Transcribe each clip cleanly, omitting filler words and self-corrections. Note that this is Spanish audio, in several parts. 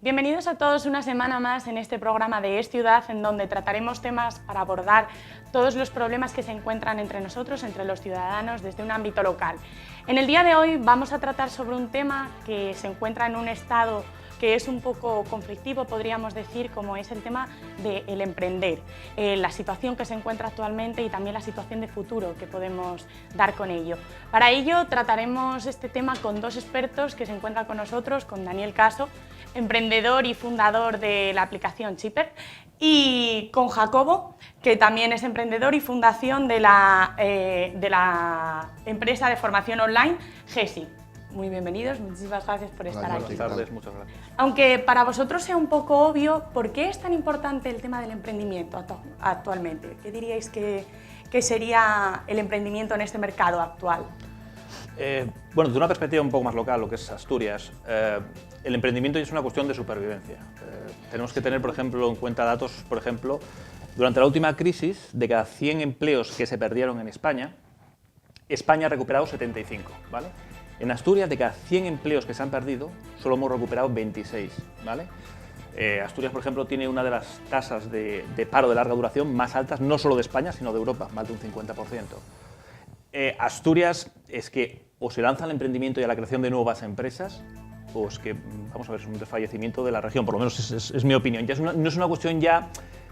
Bienvenidos a todos una semana más en este programa de Es Ciudad, en donde trataremos temas para abordar todos los problemas que se encuentran entre nosotros, entre los ciudadanos, desde un ámbito local. En el día de hoy vamos a tratar sobre un tema que se encuentra en un estado que es un poco conflictivo, podríamos decir, como es el tema del emprender, la situación que se encuentra actualmente y también la situación de futuro que podemos dar con ello. Para ello trataremos este tema con dos expertos que se encuentran con nosotros, con Daniel Caso, emprendedor y fundador de la aplicación Chipper, y con Jacobo, que también es emprendedor y fundación de la empresa de formación online GESI. Muy bienvenidos, muchísimas gracias por estar aquí. Buenas tardes, muchas gracias. Aunque para vosotros sea un poco obvio, ¿por qué es tan importante el tema del emprendimiento actualmente? ¿Qué diríais que sería el emprendimiento en este mercado actual? Bueno, desde una perspectiva un poco más local, lo que es Asturias, el emprendimiento es una cuestión de supervivencia. Tenemos que tener, por ejemplo, en cuenta datos, por ejemplo, durante la última crisis, de cada 100 empleos que se perdieron en España, España ha recuperado 75, ¿vale? En Asturias, de cada 100 empleos que se han perdido, solo hemos recuperado 26, ¿vale? Asturias, por ejemplo, tiene una de las tasas de paro de larga duración más altas, no solo de España, sino de Europa, más de un 50%. Asturias es que o se lanza al emprendimiento y a la creación de nuevas empresas, o es que, vamos a ver, es un desfallecimiento de la región, por lo menos es mi opinión. Ya no es una cuestión ya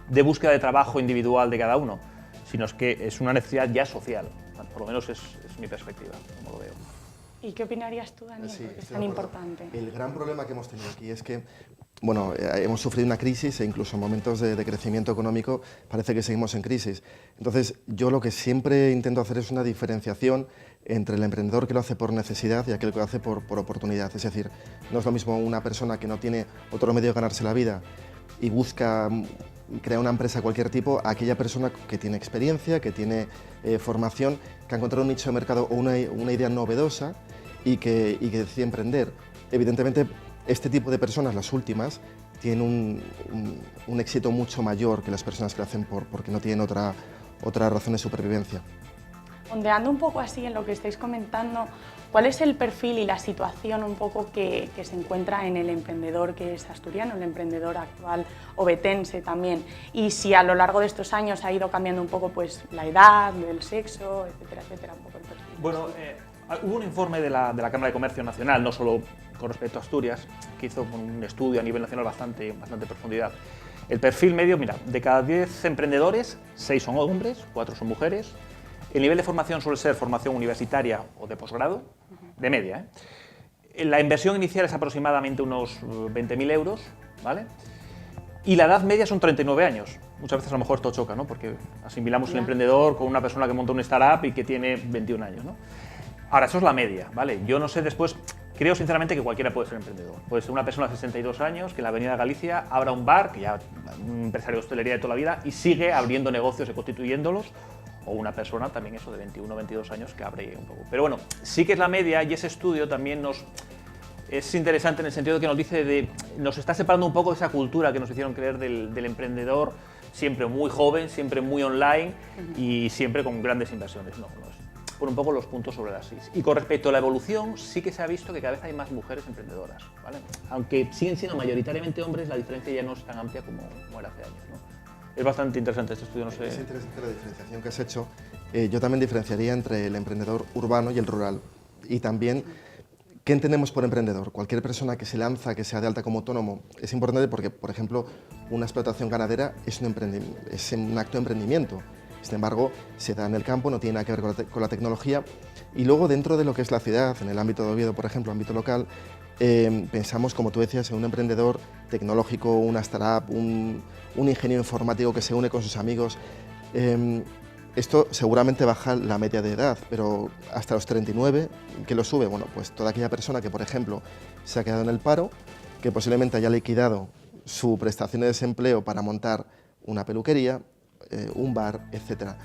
de búsqueda de trabajo individual de cada uno, sino es que es una necesidad ya social. Por lo menos es mi perspectiva, como lo veo. ¿Y qué opinarías tú, Daniel? Sí, Porque es tan importante. El gran problema que hemos tenido aquí es que, bueno, hemos sufrido una crisis e incluso en momentos de crecimiento económico parece que seguimos en crisis. Entonces, yo lo que siempre intento hacer es una diferenciación entre el emprendedor que lo hace por necesidad y aquel que lo hace por oportunidad. Es decir, no es lo mismo una persona que no tiene otro medio de ganarse la vida y busca crear una empresa de cualquier tipo, a aquella persona que tiene experiencia, que tiene formación, que ha encontrado un nicho de mercado o una idea novedosa y que decide emprender. Evidentemente, este tipo de personas, las últimas, tienen un éxito mucho mayor que las personas que lo hacen porque no tienen otra razón de supervivencia. Ondeando un poco así en lo que estáis comentando, ¿cuál es el perfil y la situación un poco que se encuentra en el emprendedor que es asturiano, el emprendedor actual obetense también? Y si a lo largo de estos años ha ido cambiando un poco pues, la edad, el sexo, etcétera, etcétera, un poco el perfil. Bueno, hubo un informe de la Cámara de Comercio Nacional, no solo con respecto a Asturias, que hizo un estudio a nivel nacional bastante profundidad. El perfil medio, mira, de cada 10 emprendedores, 6 son hombres, 4 son mujeres. El nivel de formación suele ser formación universitaria o de posgrado, de media. La inversión inicial es aproximadamente unos 20.000 euros, ¿vale? Y la edad media son 39 años. Muchas veces a lo mejor esto choca, ¿no? Porque asimilamos el emprendedor con una persona que monta una startup y que tiene 21 años, ¿no? Ahora, eso es la media, ¿vale? Yo no sé después, creo sinceramente que cualquiera puede ser emprendedor. Puede ser una persona de 62 años que en la Avenida Galicia abra un bar, que ya un empresario de hostelería de toda la vida, y sigue abriendo negocios y constituyéndolos, o una persona también eso de 21 o 22 años que abre un poco. Pero bueno, sí que es la media y ese estudio también es interesante en el sentido de que nos está separando un poco de esa cultura que nos hicieron creer del emprendedor siempre muy joven, siempre muy online y siempre con grandes inversiones. No es por un poco los puntos sobre las is. Y con respecto a la evolución, sí que se ha visto que cada vez hay más mujeres emprendedoras, ¿vale? Aunque siguen siendo mayoritariamente hombres, la diferencia ya no es tan amplia como era hace años, ¿no? Es bastante interesante este estudio, no sé. Es interesante la diferenciación que has hecho. Yo también diferenciaría entre el emprendedor urbano y el rural. Y también, ¿qué entendemos por emprendedor? Cualquier persona que se lanza, que sea de alta como autónomo, es importante porque, por ejemplo, una explotación ganadera es un acto de emprendimiento. Sin embargo, se da en el campo, no tiene nada que ver con la tecnología. Y luego, dentro de lo que es la ciudad, en el ámbito de Oviedo, por ejemplo, ámbito local, pensamos, como tú decías, en un emprendedor tecnológico, una startup, un ingeniero informático que se une con sus amigos. Esto seguramente baja la media de edad, pero hasta los 39, ¿qué lo sube? Bueno, pues toda aquella persona que, por ejemplo, se ha quedado en el paro, que posiblemente haya liquidado su prestación de desempleo para montar una peluquería, un bar, etc.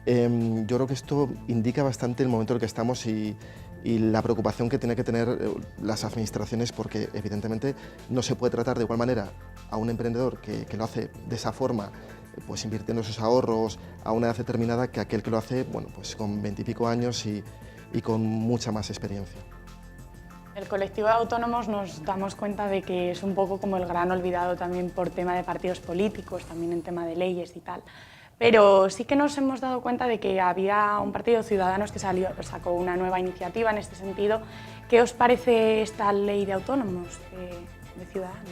Yo creo que esto indica bastante el momento en el que estamos y la preocupación que tienen que tener las administraciones, porque evidentemente no se puede tratar de igual manera a un emprendedor que lo hace de esa forma, pues invirtiendo sus ahorros a una edad determinada, que aquel que lo hace, bueno, pues con 20 y pico años y con mucha más experiencia. El colectivo de autónomos nos damos cuenta de que es un poco como el gran olvidado también por tema de partidos políticos, también en tema de leyes y tal. Pero sí que nos hemos dado cuenta de que había un partido Ciudadanos que sacó una nueva iniciativa en este sentido. ¿Qué os parece esta ley de autónomos de Ciudadanos?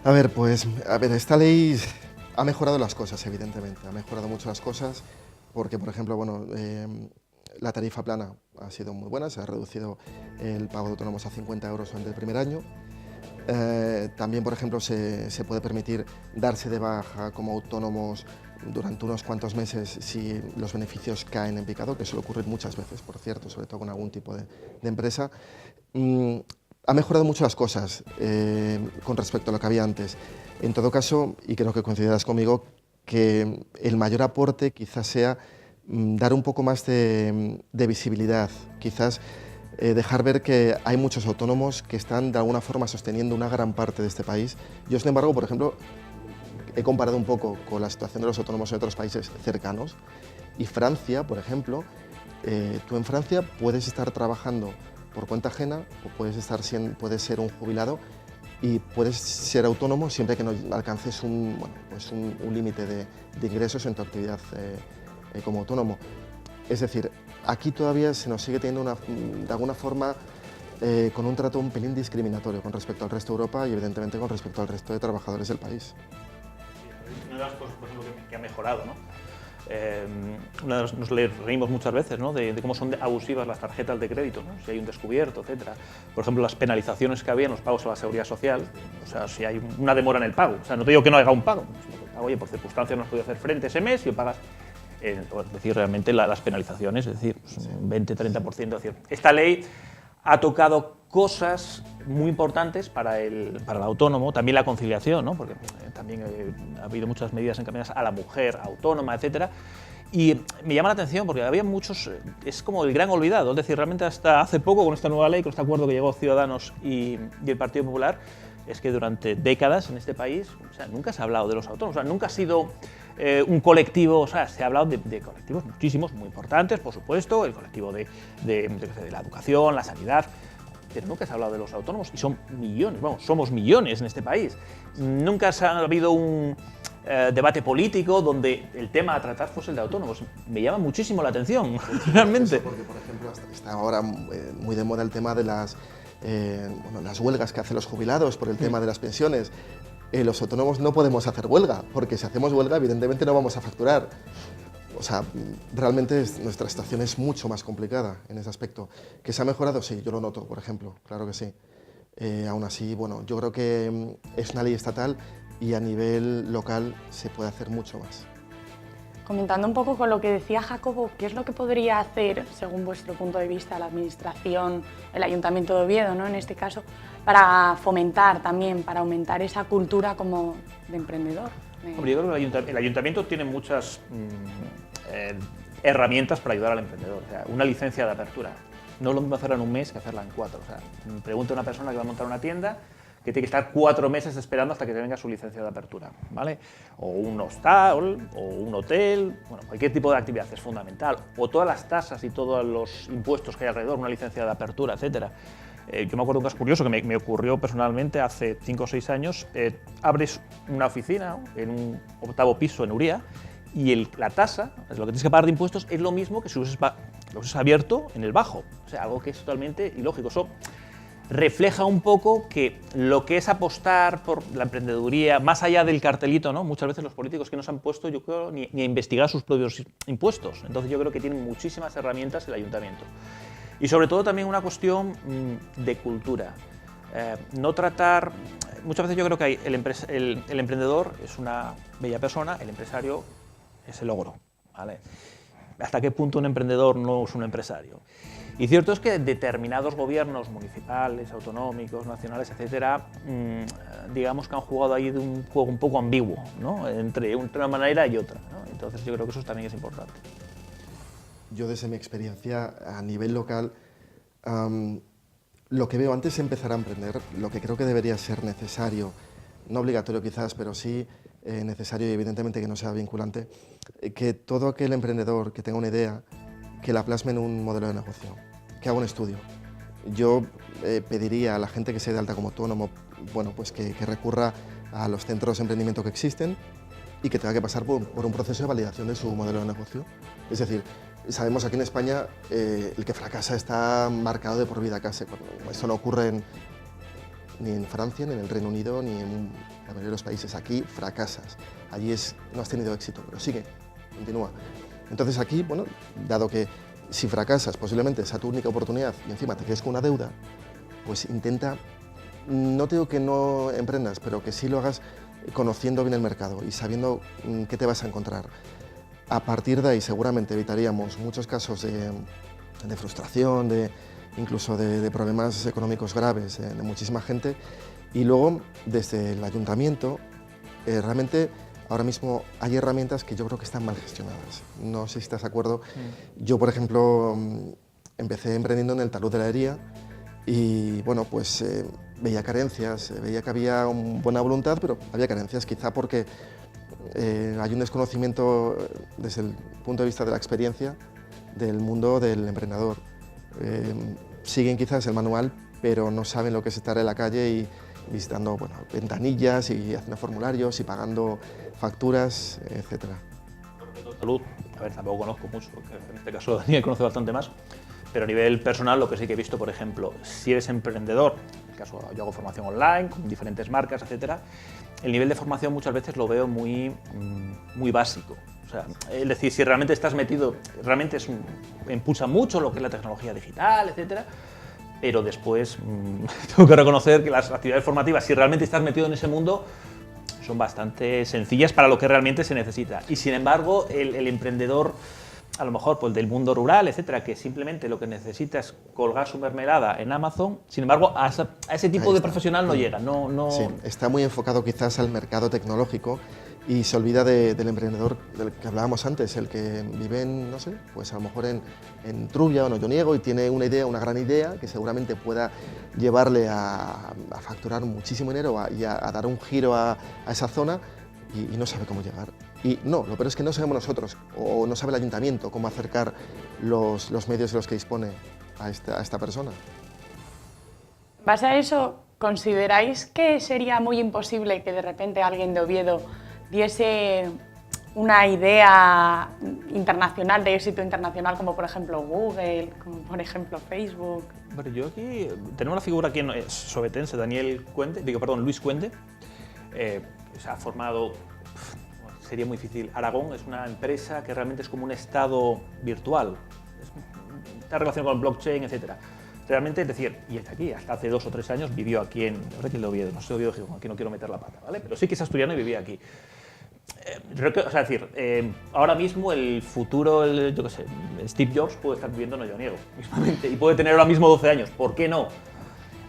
A ver, pues, esta ley ha mejorado las cosas, evidentemente, ha mejorado mucho las cosas, porque, por ejemplo, bueno, la tarifa plana ha sido muy buena, se ha reducido el pago de autónomos a 50 euros durante el primer año. También, por ejemplo, se puede permitir darse de baja como autónomos durante unos cuantos meses si los beneficios caen en picado, que suele ocurrir muchas veces, por cierto, sobre todo con algún tipo de empresa. Ha mejorado mucho las cosas con respecto a lo que había antes. En todo caso, y creo que coincidirás conmigo, que el mayor aporte quizás sea dar un poco más de visibilidad, quizás dejar ver que hay muchos autónomos que están de alguna forma sosteniendo una gran parte de este país. Yo, sin embargo, por ejemplo, he comparado un poco con la situación de los autónomos en otros países cercanos, y Francia, por ejemplo, tú en Francia puedes estar trabajando por cuenta ajena o puedes ser un jubilado y puedes ser autónomo siempre que no alcances un límite de ingresos en tu actividad como autónomo. Es decir, aquí todavía se nos sigue teniendo de alguna forma con un trato un pelín discriminatorio con respecto al resto de Europa y evidentemente con respecto al resto de trabajadores del país. Una de las cosas, por ejemplo, que ha mejorado, ¿no? Nos le reímos muchas veces, ¿no? de cómo son abusivas las tarjetas de crédito, ¿no? Si hay un descubierto, etcétera. Por ejemplo, las penalizaciones que había en los pagos a la seguridad social, o sea, si hay una demora en el pago, o sea, no te digo que no haya un pago, sino que el pago, oye, por circunstancias no has podido hacer frente ese mes y pagas, es decir, realmente las penalizaciones, es decir, pues, un 20-30%. Es decir, esta ley ha tocado cosas muy importantes para el autónomo, también la conciliación, ¿no? Porque también ha habido muchas medidas encaminadas a la mujer autónoma, etcétera. Y me llama la atención porque había muchos, es como el gran olvidado, es decir, realmente hasta hace poco con esta nueva ley, con este acuerdo que llegó Ciudadanos y el Partido Popular, es que durante décadas en este país, o sea, nunca se ha hablado de los autónomos, o sea, nunca ha sido un colectivo, o sea, se ha hablado de colectivos muchísimos, muy importantes, por supuesto, el colectivo de la educación, la sanidad, pero nunca se ha hablado de los autónomos y son millones, vamos, somos millones en este país. Nunca ha habido un debate político donde el tema a tratar fuese el de autónomos. Me llama muchísimo la atención, realmente. Porque, por ejemplo, está ahora muy de moda el tema de las huelgas que hacen los jubilados por el tema de las pensiones. Los autónomos no podemos hacer huelga, porque si hacemos huelga, evidentemente no vamos a facturar. O sea, realmente nuestra situación es mucho más complicada en ese aspecto. ¿Que se ha mejorado? Sí, yo lo noto, por ejemplo, claro que sí. Aún así, bueno, yo creo que es una ley estatal y a nivel local se puede hacer mucho más. Comentando un poco con lo que decía Jacobo, ¿qué es lo que podría hacer, según vuestro punto de vista, la Administración, el Ayuntamiento de Oviedo, ¿no? En este caso, para fomentar también, para aumentar esa cultura como de emprendedor? Hombre, yo creo que el Ayuntamiento tiene muchas herramientas para ayudar al emprendedor. O sea, una licencia de apertura. No es lo mismo hacerla en un mes que hacerla en 4. O sea, pregunta a una persona que va a montar una tienda que tiene que estar 4 meses esperando hasta que te venga su licencia de apertura, ¿vale? O un hostal, o un hotel, bueno, cualquier tipo de actividad es fundamental. O todas las tasas y todos los impuestos que hay alrededor, una licencia de apertura, etcétera. Yo me acuerdo de un caso curioso que me ocurrió personalmente hace 5 o 6 años. Abres una oficina en un 8º piso en Uría y la tasa, lo que tienes que pagar de impuestos, es lo mismo que si lo hubieses abierto en el bajo. O sea, algo que es totalmente ilógico. Eso refleja un poco que lo que es apostar por la emprendeduría, más allá del cartelito, ¿no? Muchas veces los políticos que nos han puesto, yo creo, ni a investigar sus propios impuestos. Entonces yo creo que tienen muchísimas herramientas el ayuntamiento. Y sobre todo también una cuestión de cultura. No tratar, muchas veces yo creo que el emprendedor es una bella persona, el empresario es el ogro, ¿vale? ¿Hasta qué punto un emprendedor no es un empresario? Y cierto es que determinados gobiernos municipales, autonómicos, nacionales, etcétera, digamos que han jugado ahí de un juego un poco ambiguo, ¿no? Entre una manera y otra, ¿no? Entonces yo creo que eso también es importante. Yo desde mi experiencia a nivel local, lo que veo antes de empezar a emprender, lo que creo que debería ser necesario, no obligatorio quizás, pero sí necesario y evidentemente que no sea vinculante, que todo aquel emprendedor que tenga una idea, que la plasme en un modelo de negocio, que haga un estudio. yo pediría a la gente que se dé de alta como autónomo, bueno, pues que recurra a los centros de emprendimiento que existen y que tenga que pasar por un proceso de validación de su modelo de negocio. Es decir, sabemos aquí en España el que fracasa está marcado de por vida casi. Esto no ocurre ni en Francia, ni en el Reino Unido, ni en la mayoría de los países. Aquí fracasas, allí no has tenido éxito, pero sigue, continúa. Entonces aquí, bueno, dado que si fracasas posiblemente sea tu única oportunidad y encima te quedes con una deuda, pues intenta, no te digo que no emprendas, pero que sí lo hagas conociendo bien el mercado y sabiendo qué te vas a encontrar. A partir de ahí seguramente evitaríamos muchos casos de frustración, incluso de problemas económicos graves de muchísima gente. Y luego, desde el ayuntamiento, realmente ahora mismo hay herramientas que yo creo que están mal gestionadas. No sé si estás de acuerdo. Yo, por ejemplo, empecé emprendiendo en el talud de la herrería y, bueno, pues veía carencias, veía que había buena voluntad, pero había carencias, quizá porque hay un desconocimiento desde el punto de vista de la experiencia del mundo del emprendedor. Siguen quizás el manual, pero no saben lo que es estar en la calle y visitando, bueno, ventanillas y haciendo formularios y pagando facturas, etcétera. Salud, a ver, tampoco conozco mucho, porque en este caso Daniel conoce bastante más, pero a nivel personal lo que sí que he visto, por ejemplo, si eres emprendedor, en el caso yo hago formación online con diferentes marcas, etcétera, el nivel de formación muchas veces lo veo muy básico. O sea, es decir, si realmente estás metido, realmente impulsa mucho lo que es la tecnología digital, etcétera, pero después tengo que reconocer que las actividades formativas, si realmente estás metido en ese mundo, son bastante sencillas para lo que realmente se necesita. Y sin embargo, el emprendedor, a lo mejor pues, del mundo rural, etcétera, que simplemente lo que necesita es colgar su mermelada en Amazon, sin embargo, a ese tipo de profesional no llega. Sí, está muy enfocado quizás al mercado tecnológico y se olvida del emprendedor del que hablábamos antes, el que vive en, no sé, pues a lo mejor en Trubia o en Olloniego y tiene una idea, una gran idea, que seguramente pueda llevarle a facturar muchísimo dinero y a dar un giro a esa zona y no sabe cómo llegar. Y no, lo peor es que no sabemos nosotros, o no sabe el ayuntamiento cómo acercar los medios de los que dispone a esta persona. En base a eso, ¿consideráis que sería muy imposible que de repente alguien de Oviedo diese una idea internacional, de éxito internacional, como por ejemplo Google, como por ejemplo Facebook? Bueno, yo aquí tenemos una figura aquí sobetense, Luis Cuente, se ha formado, sería muy difícil. Aragón es una empresa que realmente es como un estado virtual, está relacionado con el blockchain, etcétera. Realmente, es decir, y es aquí, hasta hace 2 o 3 años vivió aquí en Oviedo, no sé Oviedo, aquí no quiero meter la pata, ¿vale? Pero sí que es asturiano y vivía aquí. O sea, es decir, ahora mismo el futuro, yo qué sé, Steve Jobs puede estar viviendo en Olloniego, mismamente, y puede tener ahora mismo 12 años, ¿por qué no?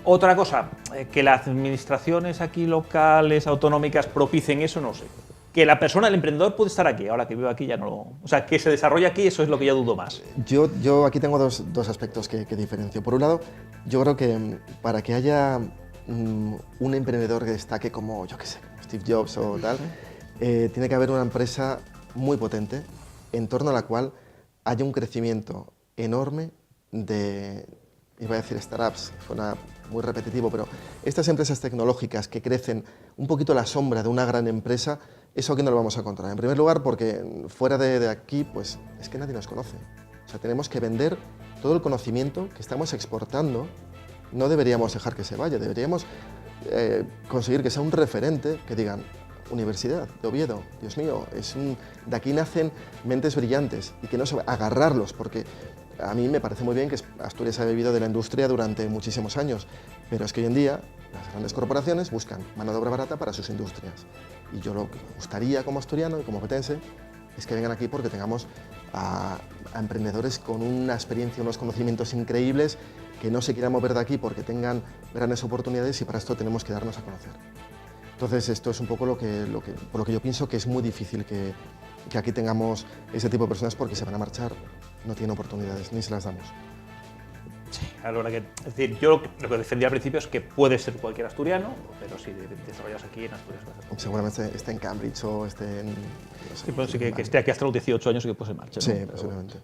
Otra cosa, que las administraciones aquí locales, autonómicas, propicien eso, no sé. Que la persona, el emprendedor, puede estar aquí, ahora que vive aquí ya no... O sea, que se desarrolle aquí, eso es lo que yo dudo más. Yo aquí tengo dos aspectos que diferencio. Por un lado, yo creo que para que haya un emprendedor que destaque como, yo qué sé, Steve Jobs o tal, tiene que haber una empresa muy potente en torno a la cual haya un crecimiento enorme iba a decir startups, suena muy repetitivo, pero estas empresas tecnológicas que crecen un poquito a la sombra de una gran empresa, eso aquí no lo vamos a encontrar. En primer lugar, porque fuera de aquí, pues es que nadie nos conoce. O sea, tenemos que vender todo el conocimiento que estamos exportando. No deberíamos dejar que se vaya, deberíamos conseguir que sea un referente, que digan, Universidad de Oviedo, Dios mío, de aquí nacen mentes brillantes y que no se agarrarlos, porque a mí me parece muy bien que Asturias ha vivido de la industria durante muchísimos años, pero es que hoy en día las grandes corporaciones buscan mano de obra barata para sus industrias. Y yo lo que me gustaría como asturiano y como petense es que vengan aquí porque tengamos a emprendedores con una experiencia, unos conocimientos increíbles, que no se quieran mover de aquí porque tengan grandes oportunidades y para esto tenemos que darnos a conocer. Entonces esto es un poco por lo que yo pienso que es muy difícil que aquí tengamos ese tipo de personas porque se van a marchar, no tienen oportunidades, ni se las damos. Sí, a la hora que, es decir, yo lo que defendía al principio es que puede ser cualquier asturiano, pero si desarrollas aquí en Asturias. Seguramente esté en Cambridge o esté en... No sé, sí, pues sí que esté aquí hasta los 18 años y que después se marche, ¿no? Sí, posiblemente.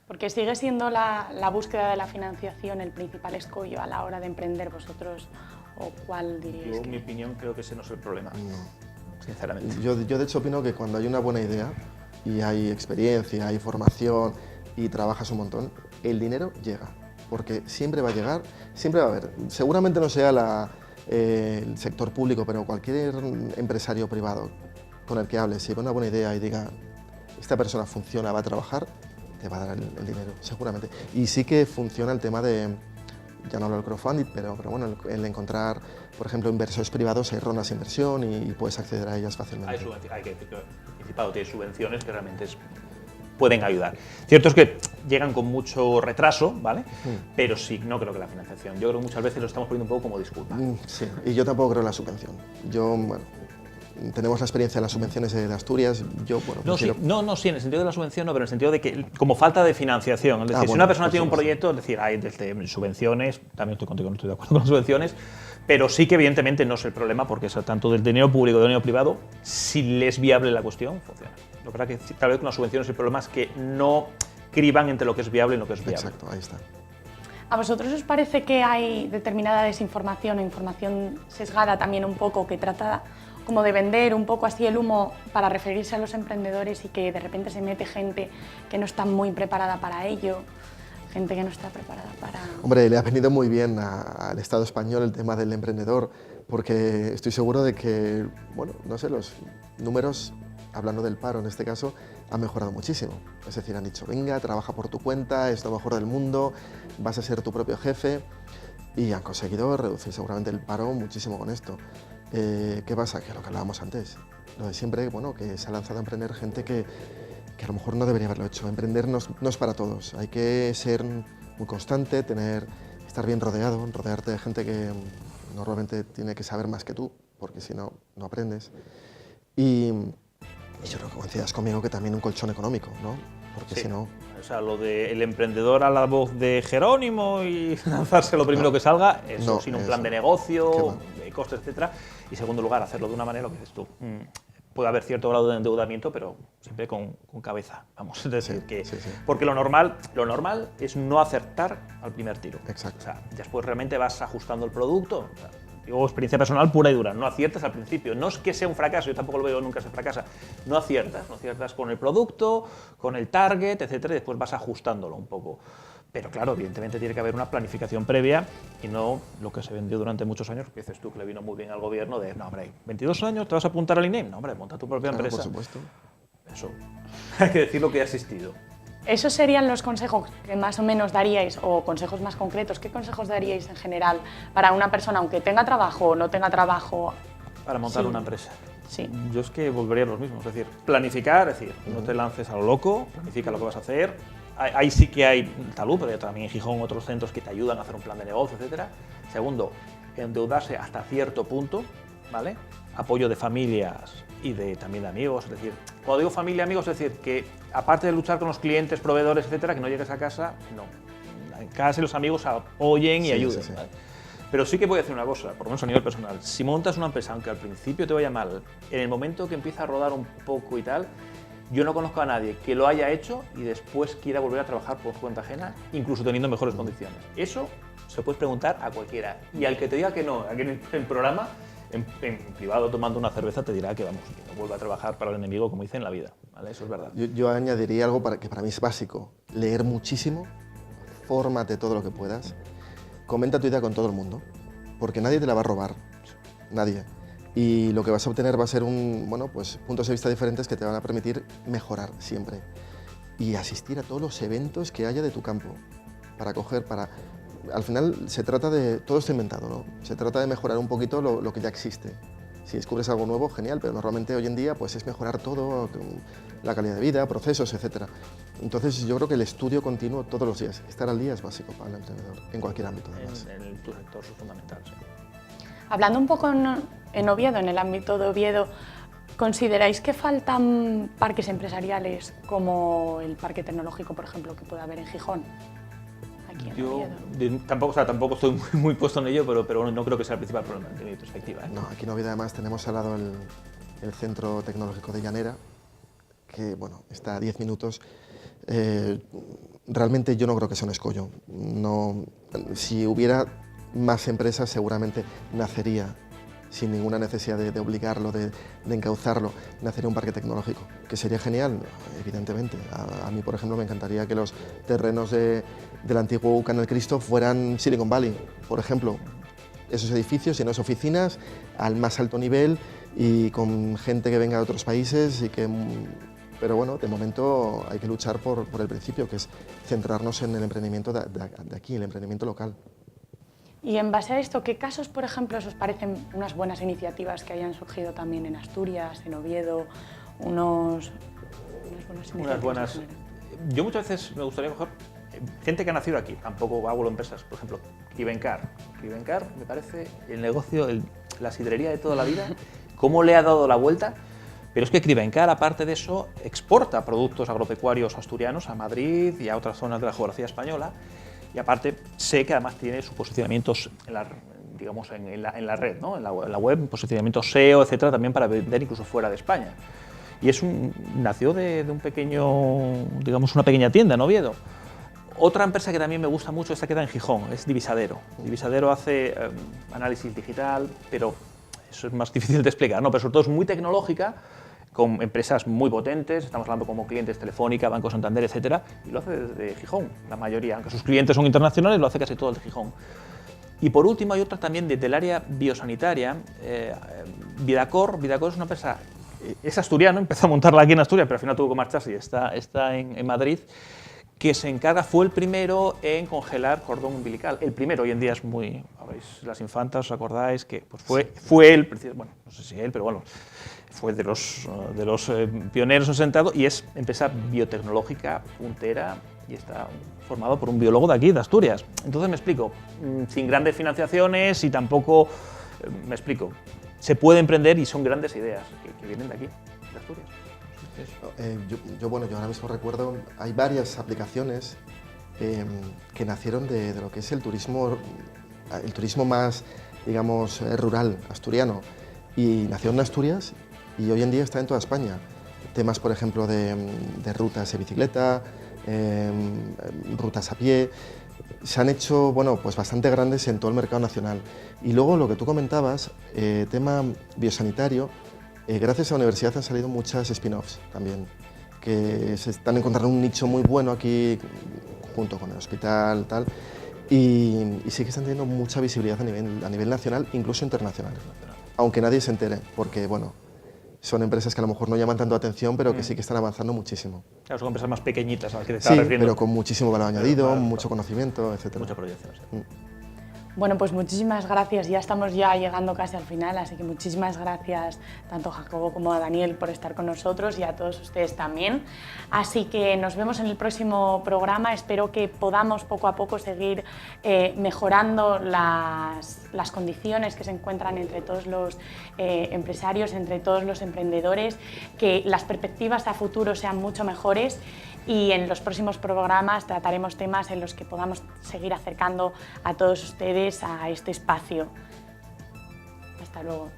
Porque sigue siendo la búsqueda de la financiación el principal escollo a la hora de emprender vosotros, o cuál diríais Yo, que... en mi opinión, creo que ese no es el problema, No. sinceramente. Yo de hecho opino que cuando hay una buena idea y hay experiencia, hay formación y trabajas un montón, el dinero llega, porque siempre va a llegar, siempre va a haber. Seguramente no sea el sector público, pero cualquier empresario privado con el que hables, si ve una buena idea y diga, esta persona funciona, va a trabajar, te va a dar el dinero, seguramente. Y sí que funciona el tema de, ya no hablo del crowdfunding, pero bueno, el encontrar, por ejemplo, inversores privados, hay rondas de inversión y puedes acceder a ellas fácilmente. Hay que decir que el Principado tiene subvenciones que realmente pueden ayudar. Cierto es que llegan con mucho retraso, ¿vale? Pero sí, no creo que la financiación. Yo creo que muchas veces lo estamos poniendo un poco como disculpa. Sí, y yo tampoco creo en la subvención. Yo, bueno, tenemos la experiencia de las subvenciones de Asturias, yo, bueno, No, prefiero... sí, en el sentido de la subvención no, pero en el sentido de que, como falta de financiación, es decir, si bueno, una persona por tiene un supuesto. proyecto, es decir, hay desde subvenciones, también estoy contigo, no estoy de acuerdo con las subvenciones, pero sí que evidentemente no es el problema, porque es tanto del dinero público como del dinero privado, si le es viable la cuestión, funciona. Lo que pasa es que tal vez con las subvenciones el problema es que no criban entre lo que es viable y lo que es viable. Exacto, ahí está. ¿A vosotros os parece que hay determinada desinformación o información sesgada también un poco que trata como de vender un poco así el humo para referirse a los emprendedores y que de repente se mete gente que no está muy preparada para ello, gente que no está preparada para... Hombre, le ha venido muy bien al Estado español el tema del emprendedor, porque estoy seguro de que, bueno, no sé, los números, hablando del paro en este caso, han mejorado muchísimo. Es decir, han dicho, venga, trabaja por tu cuenta, es lo mejor del mundo, vas a ser tu propio jefe, y han conseguido reducir seguramente el paro muchísimo con esto. ¿Qué pasa? Que lo que hablábamos antes, lo de siempre, bueno, que se ha lanzado a emprender gente que a lo mejor no debería haberlo hecho. Emprender no es para todos, hay que ser muy constante, estar bien rodeado, rodearte de gente que normalmente tiene que saber más que tú, porque si no, no aprendes. Y yo creo que coincidas conmigo que también un colchón económico, ¿no? Porque Sí. si no... O sea, lo del emprendedor a la voz de Jerónimo y lanzarse lo primero que salga, eso No, sin un eso. plan de Qué negocio, va. de costes, etcétera. Y en segundo lugar, hacerlo de una manera, lo que dices tú, puede haber cierto grado de endeudamiento, pero siempre con cabeza, vamos. Es decir, Sí, sí. porque lo normal es no acertar al primer tiro. Exacto. O sea, después realmente vas ajustando el producto. O sea, digo, experiencia personal pura y dura, no aciertas al principio. No es que sea un fracaso, yo tampoco lo veo nunca se fracasa. No aciertas con el producto, con el target, etcétera, y después vas ajustándolo un poco. Pero claro, evidentemente tiene que haber una planificación previa y no lo que se vendió durante muchos años, que dices tú que le vino muy bien al gobierno de, no hombre, 22 años, ¿te vas a apuntar al INEM? No hombre, monta tu propia Claro, empresa. por supuesto. Eso, hay que decir lo que ha existido. ¿Esos serían los consejos que más o menos daríais, o consejos más concretos? ¿Qué consejos daríais en general para una persona, aunque tenga trabajo o no tenga trabajo? Para montar Sí. una empresa. Sí. Yo es que volvería a los mismos, es decir, planificar, es decir, no te lances a lo loco, planifica lo que vas a hacer. Ahí sí que hay talud, pero también en Gijón otros centros que te ayudan a hacer un plan de negocio, etcétera. Segundo, endeudarse hasta cierto punto, ¿vale? Apoyo de familias y también de amigos, es decir, cuando digo familia y amigos, es decir, que aparte de luchar con los clientes, proveedores, etcétera, que no llegues a casa, no. En casa los amigos apoyen y Sí, ayuden, sí, sí. ¿vale? Pero sí que voy a decir una cosa, por lo menos a nivel personal. Si montas una empresa, aunque al principio te vaya mal, en el momento que empieza a rodar un poco y tal, yo no conozco a nadie que lo haya hecho y después quiera volver a trabajar por cuenta ajena, incluso teniendo mejores condiciones. Eso se puedes preguntar a cualquiera. Y al que te diga que no, aquí en el programa, en privado tomando una cerveza, te dirá que vamos, que no vuelva a trabajar para el enemigo, como dice en la vida. ¿Vale? Eso es verdad. Yo añadiría algo que para mí es básico. Leer muchísimo, fórmate todo lo que puedas, comenta tu idea con todo el mundo, porque nadie te la va a robar, nadie. Y lo que vas a obtener va a ser puntos de vista diferentes que te van a permitir mejorar siempre. Y asistir a todos los eventos que haya de tu campo, Al final se trata de... Todo está inventado, ¿no? Se trata de mejorar un poquito lo que ya existe. Si descubres algo nuevo, genial, pero normalmente hoy en día pues, es mejorar todo, la calidad de vida, procesos, etc. Entonces yo creo que el estudio continuo todos los días, estar al día es básico para el emprendedor, en cualquier ámbito además. En tu sector eso es fundamental, sí. Hablando un poco en Oviedo, en el ámbito de Oviedo, ¿consideráis que faltan parques empresariales como el parque tecnológico, por ejemplo, que puede haber en Gijón? Aquí en Yo Oviedo. tampoco estoy muy puesto en ello, pero no creo que sea el principal problema de mi perspectiva. ¿eh? No, aquí en Oviedo además tenemos al lado el Centro Tecnológico de Llanera, que bueno, está a 10 minutos. realmente yo no creo que sea un escollo. No, si hubiera más empresas seguramente nacería sin ninguna necesidad de obligarlo, de encauzarlo, nacería un parque tecnológico, que sería genial, evidentemente. A mí, por ejemplo, me encantaría que los terrenos del antiguo UCA Cristo fueran Silicon Valley, por ejemplo. Esos edificios y esas oficinas al más alto nivel y con gente que venga de otros países y que... Pero bueno, de momento hay que luchar por el principio, que es centrarnos en el emprendimiento de aquí, el emprendimiento local. Y en base a esto, ¿qué casos, por ejemplo, os parecen unas buenas iniciativas que hayan surgido también en Asturias, en Oviedo, unas buenas iniciativas? Unas buenas... Yo muchas veces me gustaría coger gente que ha nacido aquí, tampoco hago empresas, por ejemplo, Krivencar. Krivencar me parece el negocio, la sidrería de toda la vida, cómo le ha dado la vuelta, pero es que Krivencar, aparte de eso, exporta productos agropecuarios asturianos a Madrid y a otras zonas de la geografía española. Y aparte sé que además tiene sus posicionamientos en la red, ¿no? en la web, posicionamientos SEO, etcétera, también para vender incluso fuera de España. Y nació de un pequeño, digamos, una pequeña tienda en Oviedo. Otra empresa que también me gusta mucho, esta queda en Gijón, es Divisadero. Divisadero hace análisis digital, pero eso es más difícil de explicar, ¿no? Pero sobre todo es muy tecnológica, con empresas muy potentes, estamos hablando como clientes Telefónica, Banco Santander, etcétera, y lo hace desde Gijón, la mayoría, aunque sus clientes son internacionales, lo hace casi todo desde Gijón. Y por último hay otra también del área biosanitaria, Vidacor. Vidacor es una empresa, es asturiano, empezó a montarla aquí en Asturias, pero al final tuvo que marcharse y está en Madrid, que se encarga, fue el primero en congelar cordón umbilical. El primero, hoy en día es muy... ¿Veis? Las Infantas, ¿os acordáis? Que pues fue él, bueno, no sé si él, pero bueno, fue de los pioneros en ese sentido, y es empresa biotecnológica puntera y está formado por un biólogo de aquí, de Asturias. Entonces me explico, sin grandes financiaciones y tampoco, me explico, se puede emprender y son grandes ideas que vienen de aquí, de Asturias. Yo ahora mismo recuerdo, hay varias aplicaciones que nacieron de lo que es el turismo más, digamos, rural, asturiano, y nació en Asturias y hoy en día está en toda España. Temas, por ejemplo, de rutas de bicicleta, rutas a pie, se han hecho, bueno, pues bastante grandes en todo el mercado nacional. Y luego lo que tú comentabas, tema biosanitario, gracias a la universidad han salido muchas spin-offs también, que se están encontrando un nicho muy bueno aquí, junto con el hospital, tal, y sí que están teniendo mucha visibilidad a nivel nacional, incluso internacional, aunque nadie se entere, porque, bueno, son empresas que a lo mejor no llaman tanto atención, pero que sí que están avanzando muchísimo. Claro, son empresas más pequeñitas a las que te Sí, estaba refiriendo. pero con muchísimo valor añadido, mucho conocimiento, etc. Mucha proyección. Sí. Bueno, pues muchísimas gracias. Ya estamos llegando casi al final, así que muchísimas gracias tanto a Jacobo como a Daniel por estar con nosotros y a todos ustedes también. Así que nos vemos en el próximo programa. Espero que podamos poco a poco seguir mejorando las condiciones que se encuentran entre todos los empresarios, entre todos los emprendedores, que las perspectivas a futuro sean mucho mejores. Y en los próximos programas trataremos temas en los que podamos seguir acercando a todos ustedes a este espacio. Hasta luego.